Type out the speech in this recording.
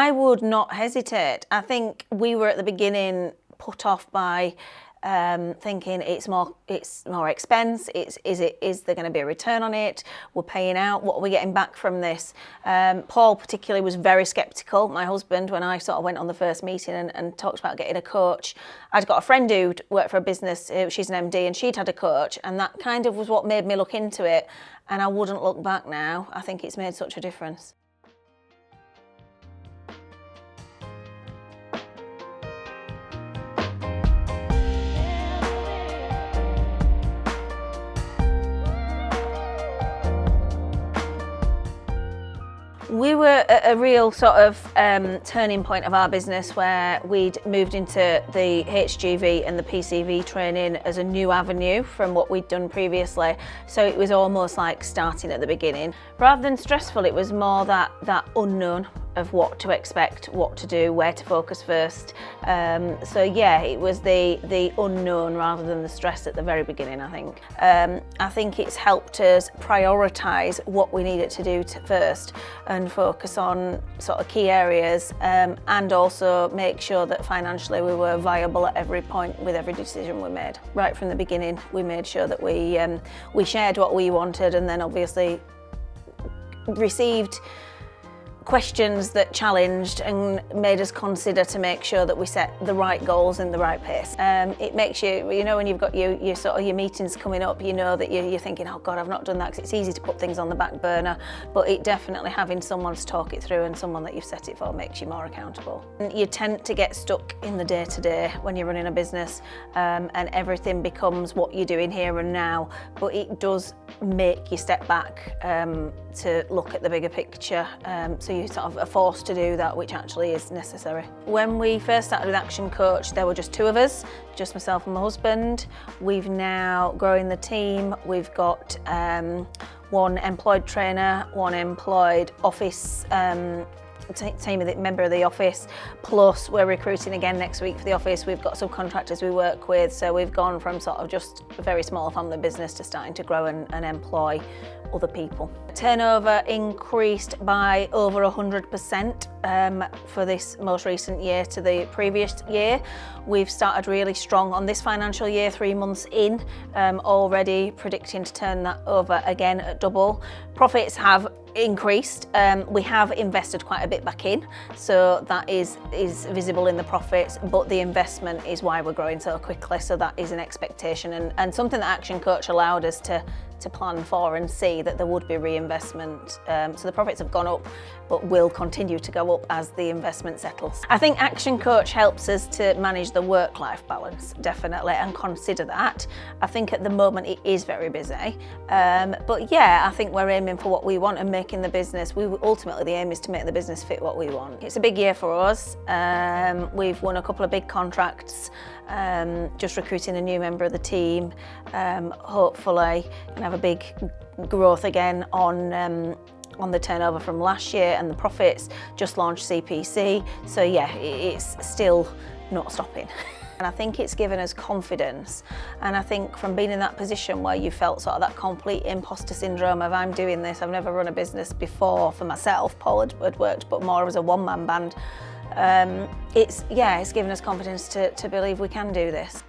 I would not hesitate. I think we were at the beginning put off by thinking it's more expense. Is there going to be a return on it? We're paying out. What are we getting back from this? Paul particularly was very sceptical. My husband, when I sort of went on the first meeting and talked about getting a coach, I'd got a friend who'd worked for a business. She's an MD, and she'd had a coach, and that kind of was what made me look into it. And I wouldn't look back now. I think it's made such a difference. We were at a real sort of turning point of our business where we'd moved into the HGV and the PCV training as a new avenue from what we'd done previously. So it was almost like starting at the beginning. Rather than stressful, it was more that unknown of what to expect, what to do, where to focus first. So yeah, it was the unknown rather than the stress at the very beginning, I think. I think it's helped us prioritise what we needed to do first and focus on sort of key areas, and also make sure that financially we were viable at every point with every decision we made. Right from the beginning, we made sure that we shared what we wanted, and then obviously received questions that challenged and made us consider to make sure that we set the right goals in the right pace. It makes you know, when you've got your sort of your meetings coming up, you know that you're thinking, oh God, I've not done that, because it's easy to put things on the back burner, but it definitely having someone to talk it through and someone that you've set it for makes you more accountable. You tend to get stuck in the day-to-day when you're running a business, and everything becomes what you're doing here and now, but it does make you step back to look at the bigger picture, so you sort of are forced to do that, which actually is necessary. When we first started with Action Coach, there were just two of us, just myself and my husband. We've now grown the team. We've got one employed trainer, one employed office team member of the office, plus we're recruiting again next week for the office. We've got subcontractors we work with, so we've gone from sort of just a very small family business to starting to grow and employ other people. Turnover increased by over 100% for this most recent year to the previous year. We've started really strong on this financial year, 3 months in, already predicting to turn that over again at double. Profits have increased. We have invested quite a bit back in, so that is visible in the profits, but the investment is why we're growing so quickly, so that is an expectation and something that Action Coach allowed us to plan for and see that there would be reinvestment. So the profits have gone up, but will continue to go up as the investment settles. I think Action Coach helps us to manage the work-life balance, definitely, and consider that. I think at the moment it is very busy, but yeah, I think we're aiming for what we want and making the business, ultimately the aim is to make the business fit what we want. It's a big year for us. We've won a couple of big contracts, just recruiting a new member of the team. Hopefully can have a big growth again on the turnover from last year, and the profits. Just launched CPC, so yeah, it's still not stopping. And I think it's given us confidence, and I think from being in that position where you felt sort of that complete imposter syndrome of I'm doing this, I've never run a business before for myself. Paul had worked but more as a one-man band. It's given us confidence to believe we can do this.